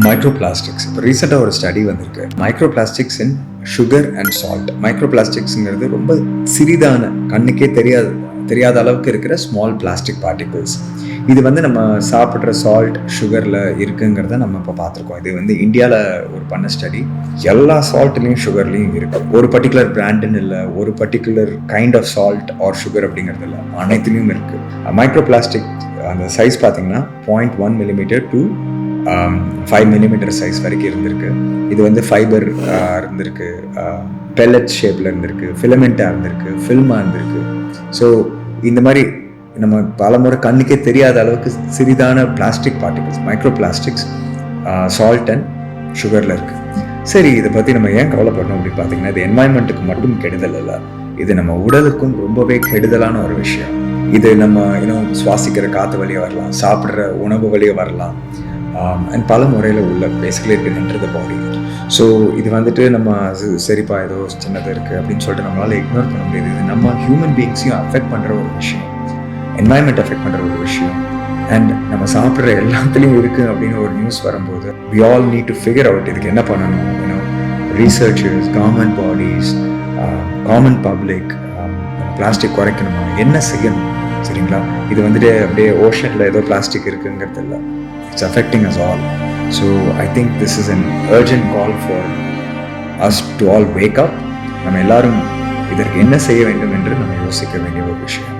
Micro plastics. இப்போ ரீசெண்டாக ஒரு ஸ்டடி வந்திருக்கு, micro plastics in sugar and salt. Micro பிளாஸ்டிக்ஸுங்கிறது ரொம்ப சிறிதான, கண்ணுக்கே தெரியாத அளவுக்கு இருக்கிற ஸ்மால் பிளாஸ்டிக் பார்ட்டிகிள்ஸ். இது வந்து நம்ம சாப்பிட்ற சால்ட், சுகரில் இருக்குங்கிறத நம்ம இப்போ பார்த்துருக்கோம். இது வந்து இந்தியாவில் ஒரு பண்ண ஸ்டடி. எல்லா சால்ட்லேயும் சுகர்லேயும் இருக்குது. ஒரு பர்டிகுலர் பிராண்டுன்னு இல்லை, ஒரு particular kind of salt or sugar அப்படிங்கிறது இல்லை, அனைத்துலேயும் இருக்குது. மைக்ரோ பிளாஸ்டிக் அந்த சைஸ் பார்த்தீங்கன்னா 0.1 millimeter to 5 millimeter சைஸ் வரைக்கும் இருந்திருக்கு. இது வந்து ஃபைபர் இருந்திருக்கு, பெல்லட் ஷேப்பில் இருந்திருக்கு, ஃபிலமெண்ட்டாக இருந்திருக்கு, ஃபில்மாக இருந்திருக்கு. ஸோ இந்த மாதிரி நம்ம பல முறை கண்ணுக்கே தெரியாத அளவுக்கு சிறிதான plastic particles, micro plastics salt and சுகரில் இருக்குது. சரி, இதை பற்றி நம்ம ஏன் கவலைப்படணும் அப்படின்னு பார்த்தீங்கன்னா, இது என்வாயன்மெண்ட்டுக்கு மட்டும் கெடுதல் இல்லை, இது நம்ம உடலுக்கும் ரொம்பவே கெடுதலான ஒரு விஷயம். இது நம்ம சுவாசிக்கிற காற்று வழியாக வரலாம், சாப்பிட்ற உணவு வழியாக வரலாம், அண்ட் பல முறையில் உள்ள பேசிக்கலி இருக்குன்ற பாடி. ஸோ இது வந்துட்டு நம்ம சரிப்பா ஏதோ சின்னது இருக்குது அப்படின்னு சொல்லிட்டு நம்மளால் இக்னோர் பண்ண முடியாது. இது நம்ம ஹியூமன் பீயிங்ஸையும் அஃபெக்ட் பண்ணுற ஒரு விஷயம், என்வாயன்மெண்ட் அஃபெக்ட் பண்ணுற ஒரு விஷயம். அண்ட் நம்ம சாப்பிட்ற எல்லாத்துலேயும் இருக்குது அப்படின்னு ஒரு நியூஸ் வரும்போது we all need to figure out இதுக்கு என்ன பண்ணணும். Researchers, government bodies, common public plastic குறைக்கணுமா, என்ன செய்யணும்? சரிங்களா, இது வந்துட்டு அப்படியே ஓஷனில் ஏதோ பிளாஸ்டிக் இருக்குங்கிறது இல்லை, it's affecting us all. So I think this is an urgent call for us to all wake up. நம்ம எல்லாரும் இதற்கு என்ன செய்ய வேண்டும் என்று நம்ம யோசிக்க வேண்டிய ஒரு விஷயம்.